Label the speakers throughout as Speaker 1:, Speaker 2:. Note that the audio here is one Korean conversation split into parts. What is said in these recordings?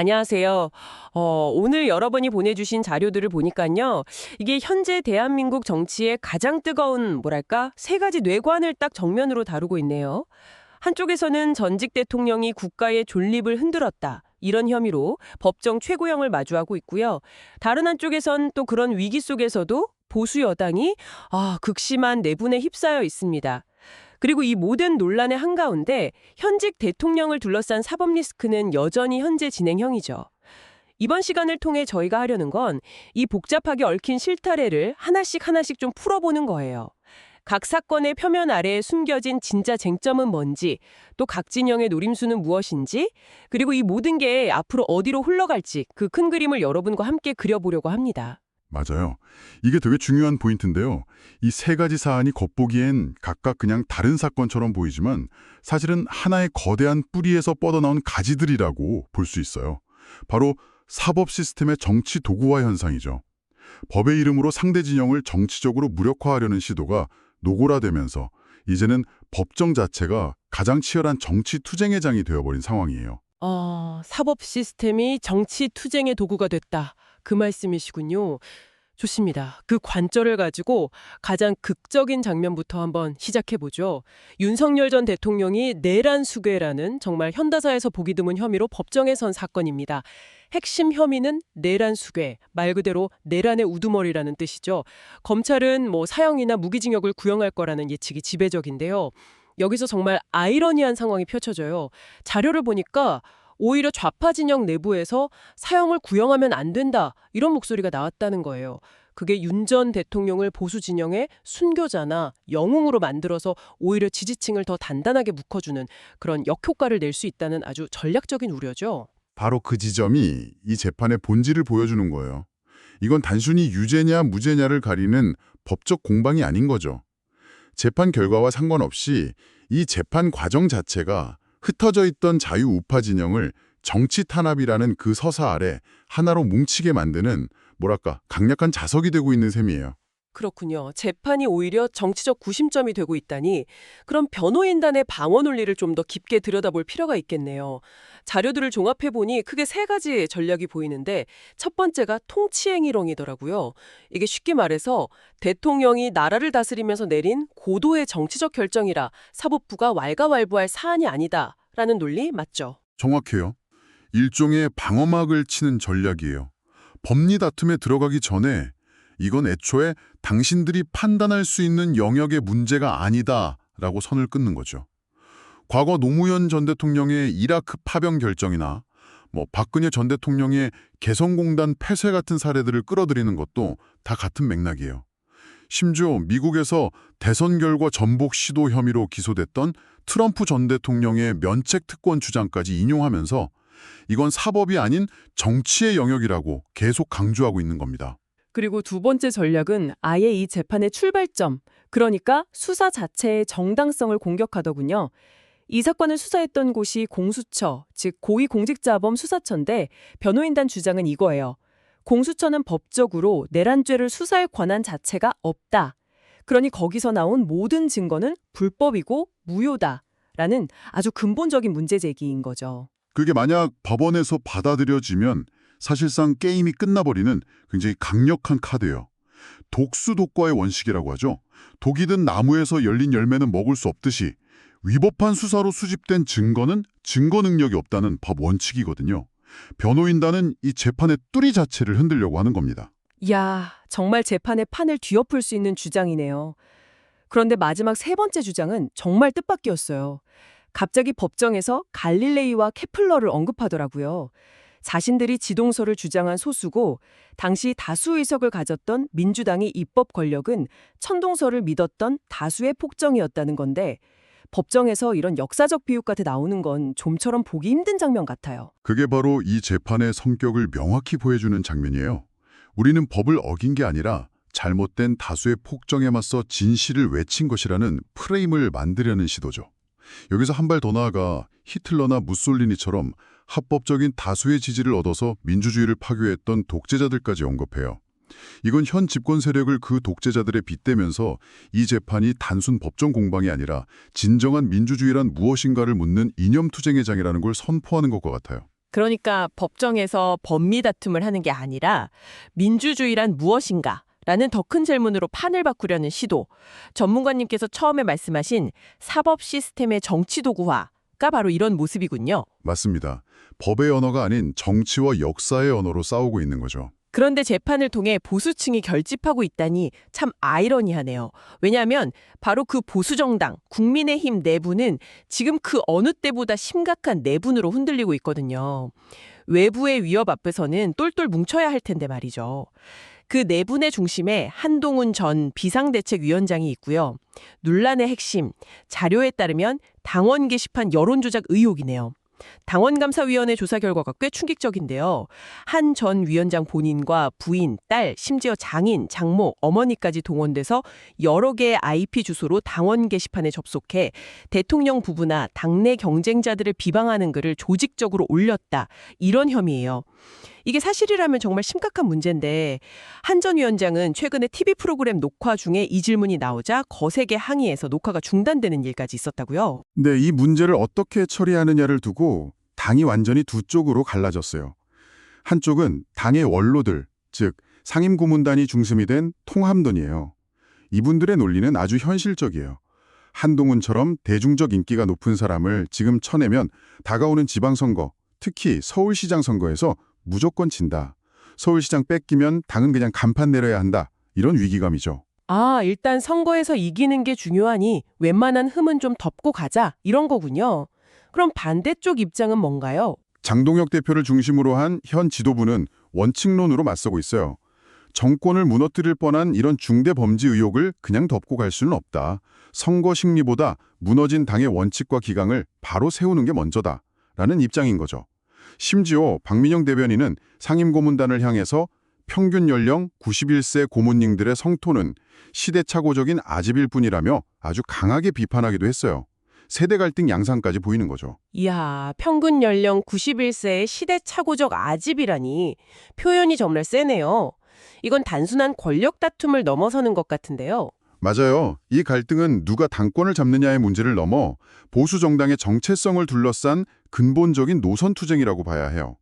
Speaker 1: 안녕하세요. 오늘 여러분이 보내주신 자료들을 보니까요. 이게 현재 대한민국 정치의 가장 뜨거운, 뭐랄까, 세 가지 뇌관을 딱 정면으로 다루고 있네요. 한쪽에서는 전직 대통령이 국가의 존립을 흔들었다. 이런 혐의로 법정 최고형을 마주하고 있고요. 다른 한쪽에선 또 그런 위기 속에서도 보수 여당이 극심한 내분에 휩싸여 있습니다. 그리고 이 모든 논란의 한가운데 현직 대통령을 둘러싼 사법 리스크는 여전히 현재 진행형이죠. 이번 시간을 통해 저희가 하려는 건 이 복잡하게 얽힌 실타래를 하나씩 좀 풀어보는 거예요. 각 사건의 표면 아래에 숨겨진 진짜 쟁점은 뭔지, 또 각 진영의 노림수는 무엇인지, 그리고 이 모든 게 앞으로 어디로 흘러갈지 그 큰 그림을 여러분과 함께 그려보려고 합니다.
Speaker 2: 맞아요. 이게 되게 중요한 포인트인데요. 이 세 가지 사안이 겉보기엔 각각 그냥 다른 사건처럼 보이지만 사실은 하나의 거대한 뿌리에서 뻗어나온 가지들이라고 볼 수 있어요. 바로 사법 시스템의 정치 도구화 현상이죠. 법의 이름으로 상대 진영을 정치적으로 무력화하려는 시도가 노골화되면서 이제는 법정 자체가 가장 치열한 정치 투쟁의 장이 되어버린 상황이에요.
Speaker 1: 사법 시스템이 정치 투쟁의 도구가 됐다. 그 말씀이시군요. 좋습니다. 그 관점을 가지고 가장 극적인 장면부터 한번 시작해보죠. 윤석열 전 대통령이 내란 수괴라는 정말 현대사에서 보기 드문 혐의로 법정에 선 사건입니다. 핵심 혐의는 내란 수괴, 말 그대로 내란의 우두머리라는 뜻이죠. 검찰은 사형이나 무기징역을 구형할 거라는 예측이 지배적인데요. 여기서 정말 아이러니한 상황이 펼쳐져요. 자료를 보니까 오히려 좌파 진영 내부에서 사형을 구형하면 안 된다 이런 목소리가 나왔다는 거예요. 그게 윤 전 대통령을 보수 진영의 순교자나 영웅으로 만들어서 오히려 지지층을 더 단단하게 묶어주는 그런 역효과를 낼 수 있다는 아주 전략적인 우려죠.
Speaker 2: 바로 그 지점이 이 재판의 본질을 보여주는 거예요. 이건 단순히 유죄냐 무죄냐를 가리는 법적 공방이 아닌 거죠. 재판 결과와 상관없이 이 재판 과정 자체가 흩어져 있던 자유우파 진영을 정치 탄압이라는 그 서사 아래 하나로 뭉치게 만드는 강력한 자석이 되고 있는 셈이에요.
Speaker 1: 그렇군요. 재판이 오히려 정치적 구심점이 되고 있다니 그럼 변호인단의 방어 논리를 좀 더 깊게 들여다볼 필요가 있겠네요. 자료들을 종합해보니 크게 세 가지 전략이 보이는데 첫 번째가 통치행위론이더라고요. 이게 쉽게 말해서 대통령이 나라를 다스리면서 내린 고도의 정치적 결정이라 사법부가 왈가왈부할 사안이 아니다라는 논리 맞죠?
Speaker 2: 정확해요. 일종의 방어막을 치는 전략이에요. 법리 다툼에 들어가기 전에 이건 애초에 당신들이 판단할 수 있는 영역의 문제가 아니다라고 선을 끊는 거죠. 과거 노무현 전 대통령의 이라크 파병 결정이나 박근혜 전 대통령의 개성공단 폐쇄 같은 사례들을 끌어들이는 것도 다 같은 맥락이에요. 심지어 미국에서 대선 결과 전복 시도 혐의로 기소됐던 트럼프 전 대통령의 면책 특권 주장까지 인용하면서 이건 사법이 아닌 정치의 영역이라고 계속 강조하고 있는 겁니다.
Speaker 1: 그리고 두 번째 전략은 아예 이 재판의 출발점, 그러니까 수사 자체의 정당성을 공격하더군요. 이 사건을 수사했던 곳이 공수처, 즉 고위공직자범 수사처인데 변호인단 주장은 이거예요. 공수처는 법적으로 내란죄를 수사할 권한 자체가 없다. 그러니 거기서 나온 모든 증거는 불법이고 무효다라는 아주 근본적인 문제 제기인 거죠.
Speaker 2: 그게 만약 법원에서 받아들여지면 사실상 게임이 끝나버리는 굉장히 강력한 카드예요. 독수독과의 원칙이라고 하죠. 독이 든 나무에서 열린 열매는 먹을 수 없듯이 위법한 수사로 수집된 증거는 증거 능력이 없다는 법 원칙이거든요. 변호인단은 이 재판의 뚜리 자체를 흔들려고 하는 겁니다.
Speaker 1: 이야, 정말 재판의 판을 뒤엎을 수 있는 주장이네요. 그런데 마지막 세 번째 주장은 정말 뜻밖이었어요. 갑자기 법정에서 갈릴레이와 케플러를 언급하더라고요. 자신들이 지동설을 주장한 소수고 당시 다수 의석을 가졌던 민주당의 입법 권력은 천동설을 믿었던 다수의 폭정이었다는 건데 법정에서 이런 역사적 비유까지 나오는 건 좀처럼 보기 힘든 장면 같아요.
Speaker 2: 그게 바로 이 재판의 성격을 명확히 보여주는 장면이에요. 우리는 법을 어긴 게 아니라 잘못된 다수의 폭정에 맞서 진실을 외친 것이라는 프레임을 만들려는 시도죠. 여기서 한 발 더 나아가 히틀러나 무솔리니처럼 합법적인 다수의 지지를 얻어서 민주주의를 파괴했던 독재자들까지 언급해요. 이건 현 집권 세력을 그 독재자들에 빗대면서 이 재판이 단순 법정 공방이 아니라 진정한 민주주의란 무엇인가를 묻는 이념투쟁의 장이라는 걸 선포하는 것과 같아요.
Speaker 1: 그러니까 법정에서 법리 다툼을 하는 게 아니라 민주주의란 무엇인가? 라는 더 큰 질문으로 판을 바꾸려는 시도. 전문가님께서 처음에 말씀하신 사법 시스템의 정치 도구화가 바로 이런 모습이군요.
Speaker 2: 맞습니다. 법의 언어가 아닌 정치와 역사의 언어로 싸우고 있는 거죠.
Speaker 1: 그런데 재판을 통해 보수층이 결집하고 있다니 참 아이러니하네요. 왜냐하면 바로 그 보수정당, 국민의힘 내부는 지금 그 어느 때보다 심각한 내분으로 흔들리고 있거든요. 외부의 위협 앞에서는 똘똘 뭉쳐야 할 텐데 말이죠. 그 내분의 중심에 한동훈 전 비상대책위원장이 있고요. 논란의 핵심, 자료에 따르면 당원 게시판 여론조작 의혹이네요. 당원감사위원회 조사 결과가 꽤 충격적인데요. 한 전 위원장 본인과 부인, 딸, 심지어 장인, 장모, 어머니까지 동원돼서 여러 개의 IP 주소로 당원 게시판에 접속해 대통령 부부나 당내 경쟁자들을 비방하는 글을 조직적으로 올렸다. 이런 혐의예요. 이게 사실이라면 정말 심각한 문제인데 한 전 위원장은 최근에 TV 프로그램 녹화 중에 이 질문이 나오자 거세게 항의해서 녹화가 중단되는 일까지 있었다고요.
Speaker 3: 네, 이 문제를 어떻게 처리하느냐를 두고 당이 완전히 두 쪽으로 갈라졌어요. 한쪽은 당의 원로들, 즉 상임고문단이 중심이 된 통합론이에요. 이분들의 논리는 아주 현실적이에요. 한동훈처럼 대중적 인기가 높은 사람을 지금 쳐내면 다가오는 지방선거, 특히 서울시장 선거에서 무조건 진다. 서울시장 뺏기면 당은 그냥 간판 내려야 한다. 이런 위기감이죠.
Speaker 1: 일단 선거에서 이기는 게 중요하니 웬만한 흠은 좀 덮고 가자. 이런 거군요. 그럼 반대쪽 입장은 뭔가요?
Speaker 3: 장동혁 대표를 중심으로 한 현 지도부는 원칙론으로 맞서고 있어요. 정권을 무너뜨릴 뻔한 이런 중대 범죄 의혹을 그냥 덮고 갈 수는 없다. 선거 승리보다 무너진 당의 원칙과 기강을 바로 세우는 게 먼저다. 라는 입장인 거죠. 심지어 박민영 대변인은 상임고문단을 향해서 평균 연령 91세 고문님들의 성토는 시대착오적인 아집일 뿐이라며 아주 강하게 비판하기도 했어요. 세대 갈등 양상까지 보이는 거죠.
Speaker 1: 이야, 평균 연령 91세의 시대착오적 아집이라니 표현이 정말 세네요. 이건 단순한 권력 다툼을 넘어서는 것 같은데요.
Speaker 3: 맞아요. 이 갈등은 누가 당권을 잡느냐의 문제를 넘어 보수 정당의 정체성을 둘러싼 근본적인 노선 투쟁이라고 봐야 해요.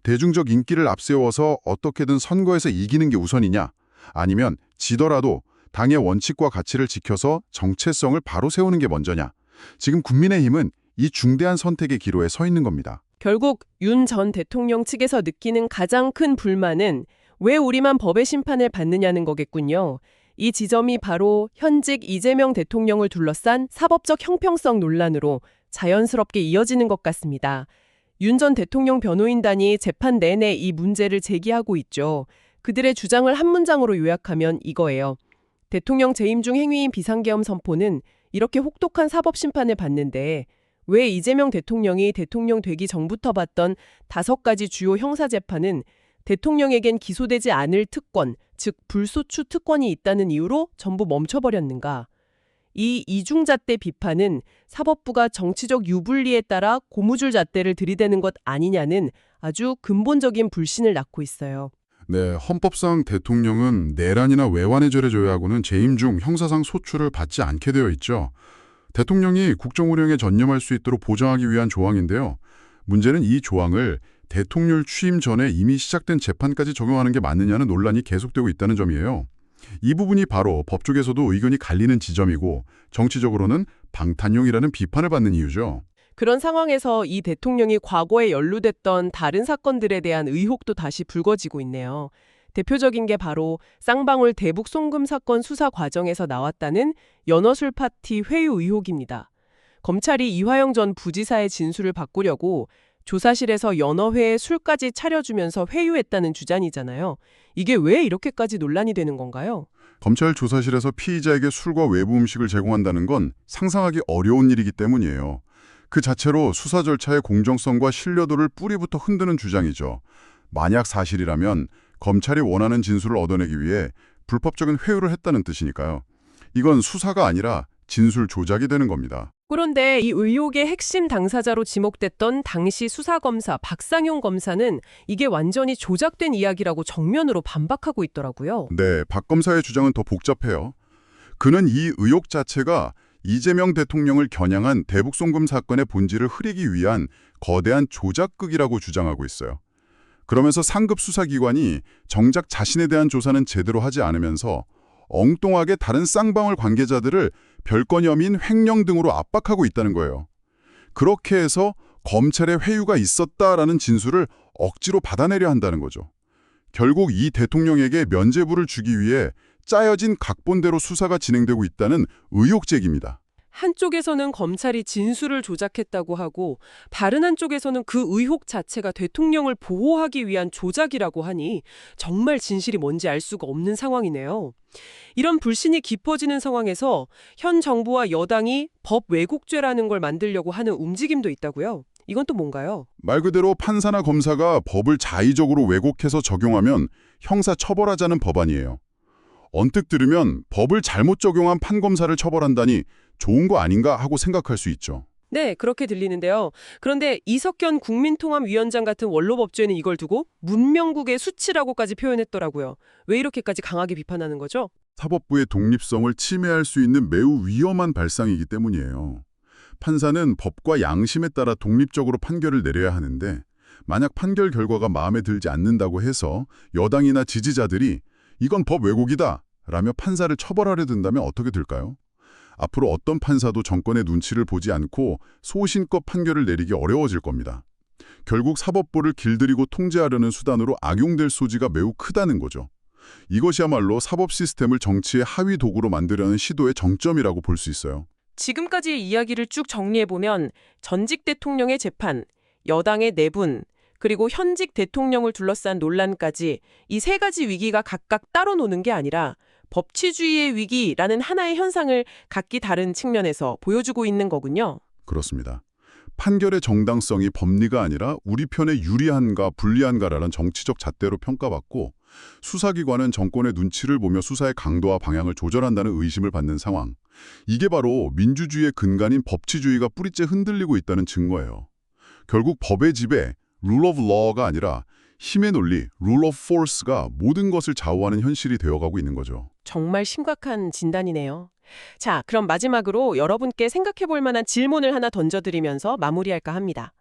Speaker 3: 대중적 인기를 앞세워서 어떻게든 선거에서 이기는 게 우선이냐, 아니면 지더라도 당의 원칙과 가치를 지켜서 정체성을 바로 세우는 게 먼저냐. 지금 국민의힘은 이 중대한 선택의 기로에 서 있는 겁니다.
Speaker 1: 결국 윤 전 대통령 측에서 느끼는 가장 큰 불만은 왜 우리만 법의 심판을 받느냐는 거겠군요. 이 지점이 바로 현직 이재명 대통령을 둘러싼 사법적 형평성 논란으로 자연스럽게 이어지는 것 같습니다. 윤 전 대통령 변호인단이 재판 내내 이 문제를 제기하고 있죠. 그들의 주장을 한 문장으로 요약하면 이거예요. 대통령 재임 중 행위인 비상계엄 선포는 이렇게 혹독한 사법 심판을 받는데 왜 이재명 대통령이 대통령 되기 전부터 받던 5가지 주요 형사재판은 대통령에겐 기소되지 않을 특권, 즉 불소추 특권이 있다는 이유로 전부 멈춰버렸는가? 이 이중잣대 비판은 사법부가 정치적 유불리에 따라 고무줄 잣대를 들이대는 것 아니냐는 아주 근본적인 불신을 낳고 있어요.
Speaker 2: 네, 헌법상 대통령은 내란이나 외환에 절해줘야 하고는 재임 중 형사상 소출을 받지 않게 되어 있죠. 대통령이 국정 운영에 전념할 수 있도록 보장하기 위한 조항인데요. 문제는 이 조항을 대통령 취임 전에 이미 시작된 재판까지 적용하는 게 맞느냐는 논란이 계속되고 있다는 점이에요. 이 부분이 바로 법조계에서도 의견이 갈리는 지점이고 정치적으로는 방탄용이라는 비판을 받는 이유죠.
Speaker 1: 그런 상황에서 이 대통령이 과거에 연루됐던 다른 사건들에 대한 의혹도 다시 불거지고 있네요. 대표적인 게 바로 쌍방울 대북 송금 사건 수사 과정에서 나왔다는 연어술 파티 회유 의혹입니다. 검찰이 이화영 전 부지사의 진술을 바꾸려고 조사실에서 연어회에 술까지 차려주면서 회유했다는 주장이잖아요. 이게 왜 이렇게까지 논란이 되는 건가요?
Speaker 2: 검찰 조사실에서 피의자에게 술과 외부 음식을 제공한다는 건 상상하기 어려운 일이기 때문이에요. 그 자체로 수사 절차의 공정성과 신뢰도를 뿌리부터 흔드는 주장이죠. 만약 사실이라면 검찰이 원하는 진술을 얻어내기 위해 불법적인 회유를 했다는 뜻이니까요. 이건 수사가 아니라 진술 조작이 되는 겁니다.
Speaker 1: 그런데 이 의혹의 핵심 당사자로 지목됐던 당시 수사검사 박상용 검사는 이게 완전히 조작된 이야기라고 정면으로 반박하고 있더라고요.
Speaker 2: 네, 박 검사의 주장은 더 복잡해요. 그는 이 의혹 자체가
Speaker 3: 이재명 대통령을 겨냥한 대북송금 사건의 본질을 흐리기 위한 거대한 조작극이라고 주장하고 있어요. 그러면서 상급 수사기관이 정작 자신에 대한 조사는 제대로 하지 않으면서 엉뚱하게 다른 쌍방울 관계자들을 별건 혐의인 횡령 등으로 압박하고 있다는 거예요. 그렇게 해서 검찰에 회유가 있었다라는 진술을 억지로 받아내려 한다는 거죠. 결국 이 대통령에게 면죄부를 주기 위해 짜여진 각본대로 수사가 진행되고 있다는 의혹 제기입니다.
Speaker 1: 한쪽에서는 검찰이 진술을 조작했다고 하고 다른 한쪽에서는 그 의혹 자체가 대통령을 보호하기 위한 조작이라고 하니 정말 진실이 뭔지 알 수가 없는 상황이네요. 이런 불신이 깊어지는 상황에서 현 정부와 여당이 법 왜곡죄라는 걸 만들려고 하는 움직임도 있다고요. 이건 또 뭔가요?
Speaker 3: 말 그대로 판사나 검사가 법을 자의적으로 왜곡해서 적용하면 형사 처벌하자는 법안이에요. 언뜻 들으면 법을 잘못 적용한 판검사를 처벌한다니 좋은 거 아닌가 하고 생각할 수 있죠.
Speaker 1: 네, 그렇게 들리는데요. 그런데 이석현 국민통합위원장 같은 원로법조에는 이걸 두고 문명국의 수치라고까지 표현했더라고요. 왜 이렇게까지 강하게 비판하는 거죠?
Speaker 3: 사법부의 독립성을 침해할 수 있는 매우 위험한 발상이기 때문이에요. 판사는 법과 양심에 따라 독립적으로 판결을 내려야 하는데 만약 판결 결과가 마음에 들지 않는다고 해서 여당이나 지지자들이 이건 법 왜곡이다 라며 판사를 처벌하려 든다면 어떻게 될까요? 앞으로 어떤 판사도 정권의 눈치를 보지 않고 소신껏 판결을 내리기 어려워질 겁니다. 결국 사법부를 길들이고 통제하려는 수단으로 악용될 소지가 매우 크다는 거죠. 이것이야말로 사법 시스템을 정치의 하위 도구로 만들려는 시도의 정점이라고 볼 수 있어요.
Speaker 1: 지금까지의 이야기를 쭉 정리해보면 전직 대통령의 재판, 여당의 내분, 그리고 현직 대통령을 둘러싼 논란까지 이 세 가지 위기가 각각 따로 노는 게 아니라 법치주의의 위기라는 하나의 현상을 각기 다른 측면에서 보여주고 있는 거군요.
Speaker 3: 그렇습니다. 판결의 정당성이 법리가 아니라 우리 편에 유리한가 불리한가라는 정치적 잣대로 평가받고 수사기관은 정권의 눈치를 보며 수사의 강도와 방향을 조절한다는 의심을 받는 상황. 이게 바로 민주주의의 근간인 법치주의가 뿌리째 흔들리고 있다는 증거예요. 결국 법의 지배, rule of law가 아니라 힘의 논리, rule of force가 모든 것을 좌우하는 현실이 되어가고 있는 거죠.
Speaker 1: 정말 심각한 진단이네요. 자, 그럼 마지막으로 여러분께 생각해 볼 만한 질문을 하나 던져드리면서 마무리할까 합니다.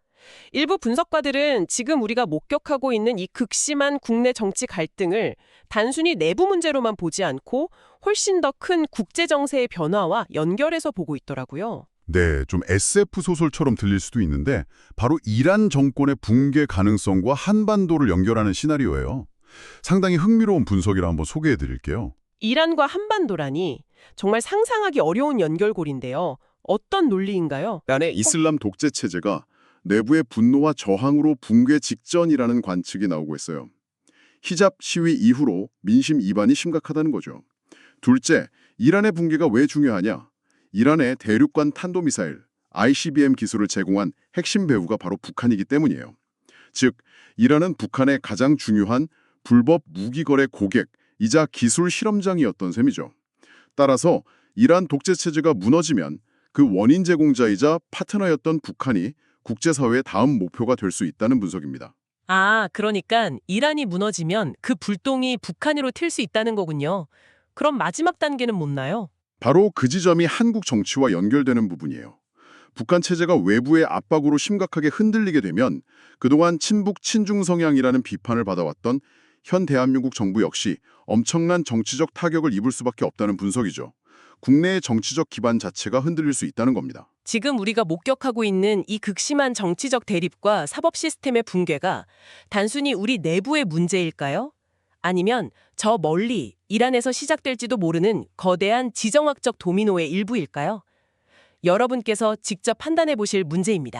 Speaker 1: 일부 분석가들은 지금 우리가 목격하고 있는 이 극심한 국내 정치 갈등을 단순히 내부 문제로만 보지 않고 훨씬 더 큰 국제 정세의 변화와 연결해서 보고 있더라고요.
Speaker 3: 네, 좀 SF 소설처럼 들릴 수도 있는데 바로 이란 정권의 붕괴 가능성과 한반도를 연결하는 시나리오예요. 상당히 흥미로운 분석이라 한번 소개해 드릴게요.
Speaker 1: 이란과 한반도라니 정말 상상하기 어려운 연결고리인데요. 어떤 논리인가요?
Speaker 3: 이란의 이슬람 독재 체제가 내부의 분노와 저항으로 붕괴 직전이라는 관측이 나오고 있어요. 히잡 시위 이후로 민심 이반이 심각하다는 거죠. 둘째, 이란의 붕괴가 왜 중요하냐? 이란의 대륙간 탄도미사일, ICBM 기술을 제공한 핵심 배후가 바로 북한이기 때문이에요. 즉, 이란은 북한의 가장 중요한 불법 무기거래 고객이자 기술 실험장이었던 셈이죠. 따라서 이란 독재체제가 무너지면 그 원인 제공자이자 파트너였던 북한이 국제사회의 다음 목표가 될 수 있다는 분석입니다.
Speaker 1: 아, 그러니까 이란이 무너지면 그 불똥이 북한으로 튈 수 있다는 거군요. 그럼 마지막 단계는 뭔가요?
Speaker 3: 바로 그 지점이 한국 정치와 연결되는 부분이에요. 북한 체제가 외부의 압박으로 심각하게 흔들리게 되면 그동안 친북 친중 성향이라는 비판을 받아왔던 현 대한민국 정부 역시 엄청난 정치적 타격을 입을 수밖에 없다는 분석이죠. 국내의 정치적 기반 자체가 흔들릴 수 있다는 겁니다.
Speaker 1: 지금 우리가 목격하고 있는 이 극심한 정치적 대립과 사법 시스템의 붕괴가 단순히 우리 내부의 문제일까요? 아니면 저 멀리 이란에서 시작될지도 모르는 거대한 지정학적 도미노의 일부일까요? 여러분께서 직접 판단해 보실 문제입니다.